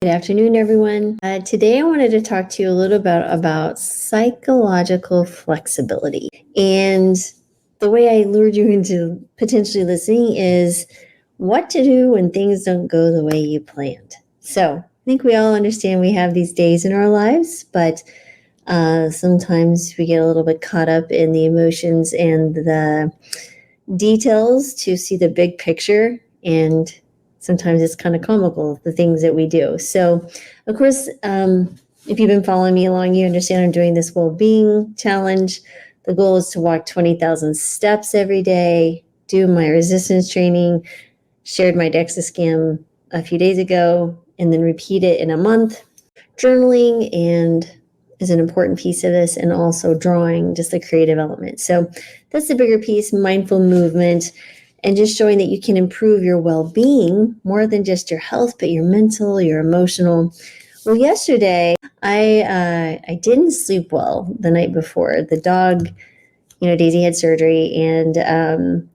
Good afternoon, everyone. Today, I wanted to talk to you a little bit about psychological flexibility. And the way I lured you into potentially listening is what to do when things don't go the way you planned. So I think we all understand we have these days in our lives, but sometimes we get a little bit caught up in the emotions and the details to see the big picture, and sometimes it's kind of comical, the things that we do. So, of course, if you've been following me along, you understand I'm doing this well-being challenge. The goal is to walk 20,000 steps every day, do my resistance training, shared my DEXA scan a few days ago, and then repeat it in a month. Journaling and is an important piece of this, and also drawing, just the creative element. So that's the bigger piece, mindful movement, and just showing that you can improve your well-being more than just your health, but your mental, your emotional. Well, yesterday I didn't sleep well the night before. The dog, Daisy had surgery, and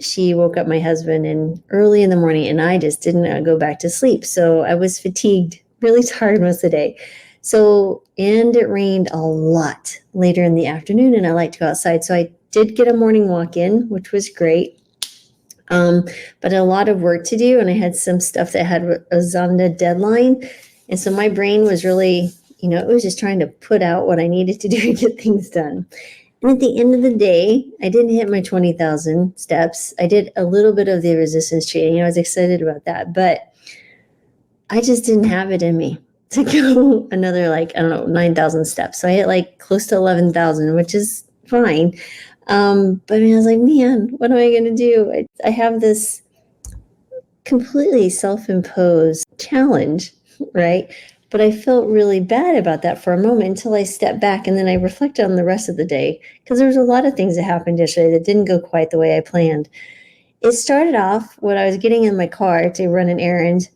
she woke up my husband and early in the morning, and I just didn't go back to sleep. So I was fatigued, really tired most of the day. And it rained a lot later in the afternoon, and I like to go outside. So I did get a morning walk in, which was great. But a lot of work to do, and I had some stuff that was on the deadline. And so my brain was really, it was just trying to put out what I needed to do to get things done. And at the end of the day, I didn't hit my 20,000 steps. I did a little bit of the resistance training. I was excited about that, but I just didn't have it in me to go another 9,000 steps. So I hit close to 11,000, which is fine. But I was like, man, what am I going to do? I have this completely self-imposed challenge, right? But I felt really bad about that for a moment until I stepped back, and then I reflected on the rest of the day, because there was a lot of things that happened yesterday that didn't go quite the way I planned. It started off when I was getting in my car to run an errand,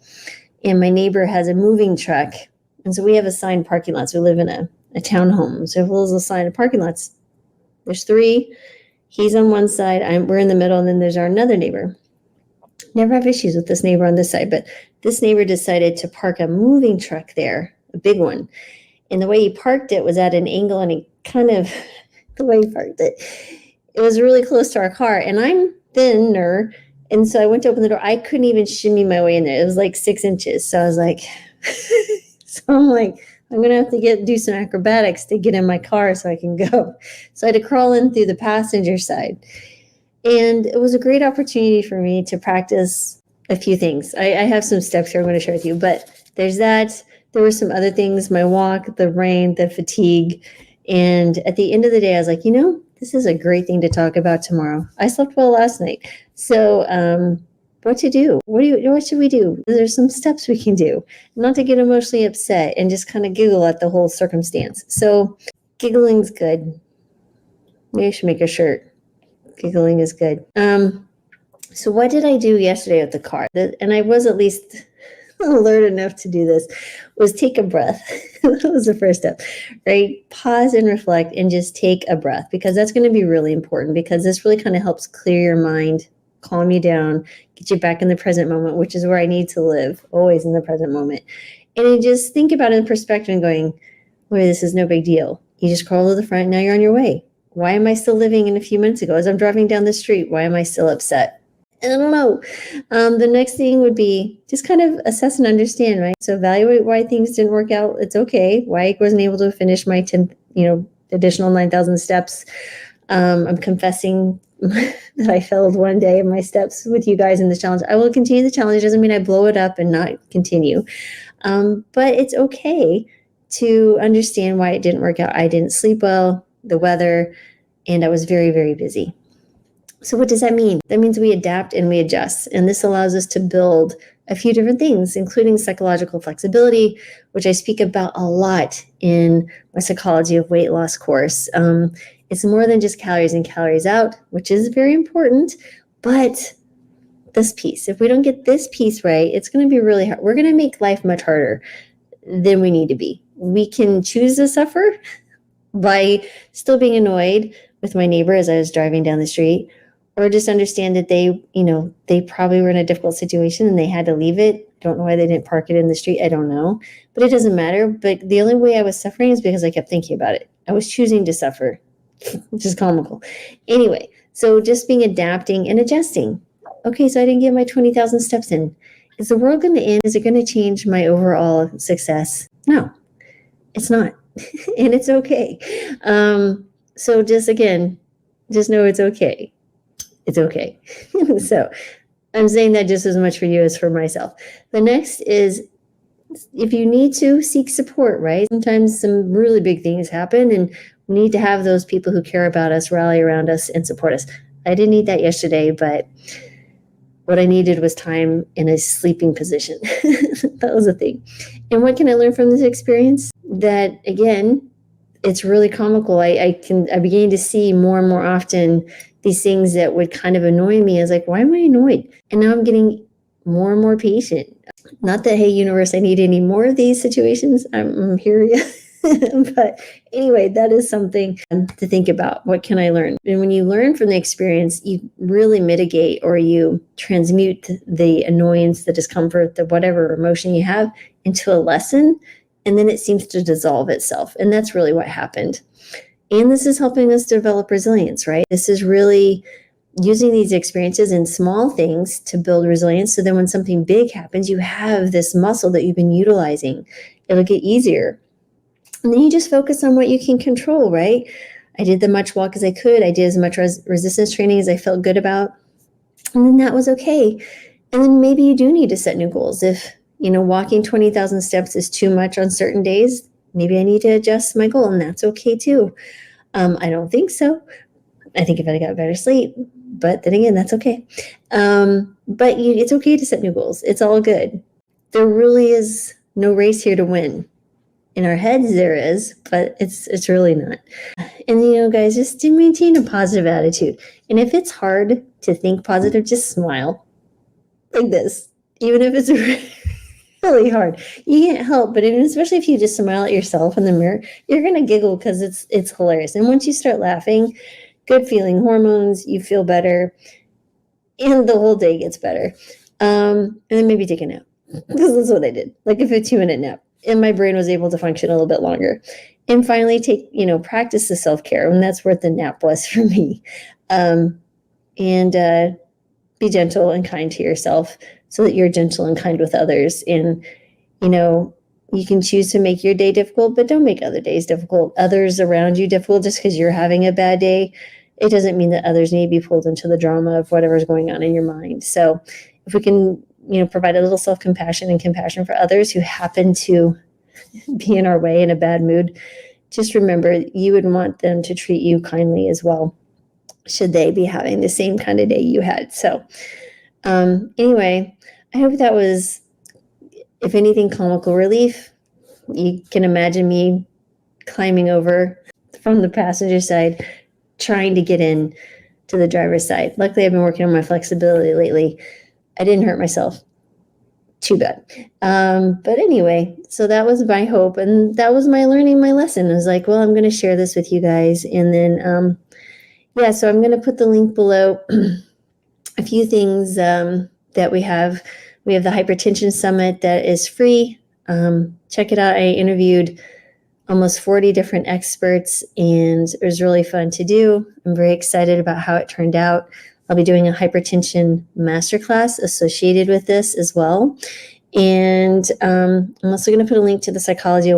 and my neighbor has a moving truck. And so we have assigned parking lots. We live in a townhome. So if there's assigned parking lots, there's 3. He's on one side, we're in the middle, and then there's our another neighbor. Never have issues with this neighbor on this side, but this neighbor decided to park a moving truck there, a big one. And the way he parked it was at an angle, and he the way he parked it, it was really close to our car. And I'm thinner, and so I went to open the door. I couldn't even shimmy my way in there. It was 6 inches. So I was like, I'm going to have to do some acrobatics to get in my car so I can go. So I had to crawl in through the passenger side. And it was a great opportunity for me to practice a few things. I have some steps here I'm going to share with you, but there's that. There were some other things, my walk, the rain, the fatigue. And at the end of the day, I was like, this is a great thing to talk about tomorrow. I slept well last night. So what to do? What should we do? There's some steps we can do, not to get emotionally upset and just kind of giggle at the whole circumstance. So giggling's good. Maybe I should make a shirt. Giggling is good. So what did I do yesterday with the car? And I was at least alert enough to do this, was take a breath. That was the first step, right? Pause and reflect and just take a breath, because that's going to be really important, because this really kind of helps clear your mind, calm you down, get you back in the present moment, which is where I need to live, always in the present moment. And you just think about it in perspective and going, boy, this is no big deal. You just crawl to the front, now you're on your way. Why am I still living in a few minutes ago? As I'm driving down the street, why am I still upset? I don't know. The next thing would be just kind of assess and understand, right? So evaluate why things didn't work out. It's okay. Why I wasn't able to finish my 10, additional 9,000 steps. I'm confessing that I failed one day in my steps with you guys in this challenge. I will continue the challenge. It doesn't mean I blow it up and not continue. But it's okay to understand why it didn't work out. I didn't sleep well, the weather, and I was very, very busy. So what does that mean? That means we adapt and we adjust. And this allows us to build a few different things, including psychological flexibility, which I speak about a lot in my Psychology of Weight Loss course. It's more than just calories in, calories out, which is very important. But this piece, if we don't get this piece right, it's going to be really hard. We're going to make life much harder than we need to be. We can choose to suffer by still being annoyed with my neighbor as I was driving down the street, or just understand that they probably were in a difficult situation and they had to leave it. Don't know why they didn't park it in the street. I don't know, but it doesn't matter. But the only way I was suffering is because I kept thinking about it. I was choosing to suffer, which is comical. Anyway, so just being adapting and adjusting. Okay, so I didn't get my 20,000 steps in. Is the world going to end? Is it going to change my overall success? No, it's not. And it's okay. So just again, just know it's okay. It's okay. So I'm saying that just as much for you as for myself. The next is, if you need to, seek support, right? Sometimes some really big things happen and we need to have those people who care about us rally around us and support us. I didn't need that yesterday, but what I needed was time in a sleeping position. That was a thing. And what can I learn from this experience? That again, it's really comical. I began to see more and more often these things that would kind of annoy me. I was like, why am I annoyed? And now I'm getting more and more patient. Not that, hey, universe, I need any more of these situations. I'm here. But anyway, that is something to think about. What can I learn? And when you learn from the experience, you really mitigate or you transmute the annoyance, the discomfort, the whatever emotion you have into a lesson. And then it seems to dissolve itself. And that's really what happened. And this is helping us develop resilience, right? This is really using these experiences in small things to build resilience. So then when something big happens, you have this muscle that you've been utilizing. It'll get easier. And then you just focus on what you can control, right? I did the much walk as I could. I did as much resistance training as I felt good about. And then that was okay. And then maybe you do need to set new goals. If, walking 20,000 steps is too much on certain days, maybe I need to adjust my goal, and that's okay too. I don't think so. I think if I got better sleep, but then again, that's okay. But it's okay to set new goals. It's all good. There really is no race here to win. In our heads there is, but it's really not. And guys, just to maintain a positive attitude. And if it's hard to think positive, just smile like this, even if it's really hard. You can't help, but especially if you just smile at yourself in the mirror, you're gonna giggle because it's hilarious. And once you start laughing, good feeling hormones, you feel better, and the whole day gets better. And then maybe take a nap, because that's what I did, like a 15-minute nap. And my brain was able to function a little bit longer. And finally practice the self-care. And that's what the nap was for me. And be gentle and kind to yourself so that you're gentle and kind with others. And, you can choose to make your day difficult, but don't make other days difficult. Others around you difficult just because you're having a bad day. It doesn't mean that others need to be pulled into the drama of whatever's going on in your mind. So if we can provide a little self-compassion and compassion for others who happen to be in our way in a bad mood, just remember you would want them to treat you kindly as well, should they be having the same kind of day you had. So anyway, I hope that was, if anything, comical relief. You can imagine me climbing over from the passenger side, trying to get in to the driver's side. Luckily, I've been working on my flexibility lately. I didn't hurt myself too bad. But anyway, so that was my hope. And that was my learning, my lesson. I was like, well, I'm going to share this with you guys. And then, so I'm going to put the link below. A few things that we have. We have the Hypertension Summit that is free. Check it out. I interviewed almost 40 different experts, and it was really fun to do. I'm very excited about how it turned out. I'll be doing a hypertension masterclass associated with this as well. And I'm also going to put a link to the Psychology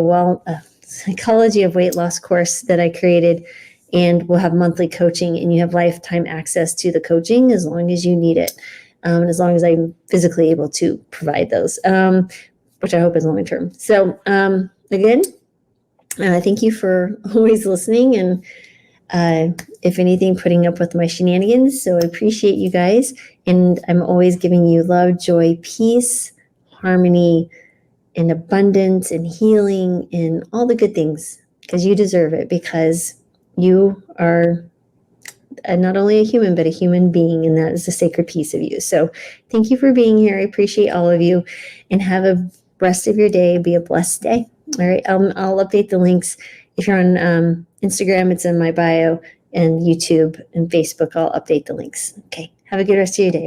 of Weight Loss course that I created. And we'll have monthly coaching, and you have lifetime access to the coaching as long as you need it. And as long as I'm physically able to provide those, which I hope is long term. So again, thank you for always listening, and if anything, putting up with my shenanigans. So I appreciate you guys. And I'm always giving you love, joy, peace, harmony, and abundance, and healing, and all the good things, because you deserve it, because you are not only a human, but a human being, and that is a sacred piece of you. So thank you for being here. I appreciate all of you, and have a rest of your day. Be a blessed day. All right. I'll update the links. If you're on Instagram, it's in my bio. and YouTube and Facebook. I'll update the links. Okay. Have a good rest of your day.